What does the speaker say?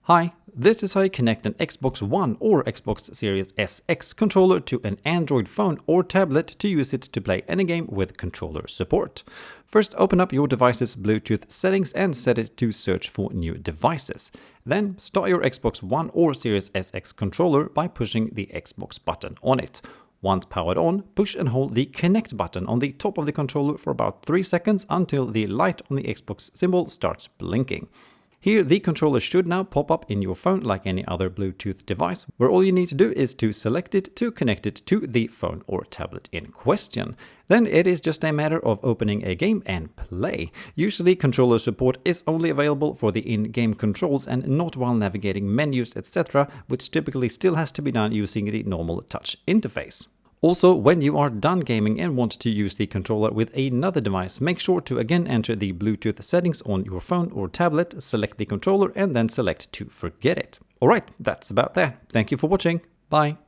Hi, this is how you connect an Xbox One or Xbox Series SX controller to an Android phone or tablet to use it to play any game with controller support. First, open up your device's Bluetooth settings and set it to search for new devices. Then, start your Xbox One or Series SX controller by pushing the Xbox button on it. Once powered on, push and hold the Connect button on the top of the controller for about 3 seconds until the light on the Xbox symbol starts blinking. Here, the controller should now pop up in your phone like any other Bluetooth device, where all you need to do is to select it to connect it to the phone or tablet in question. Then it is just a matter of opening a game and play. Usually, controller support is only available for the in-game controls and not while navigating menus, etc., which typically still has to be done using the normal touch interface. Also, when you are done gaming and want to use the controller with another device, make sure to again enter the Bluetooth settings on your phone or tablet, select the controller, and then select to forget it. Alright, that's about that. Thank you for watching. Bye.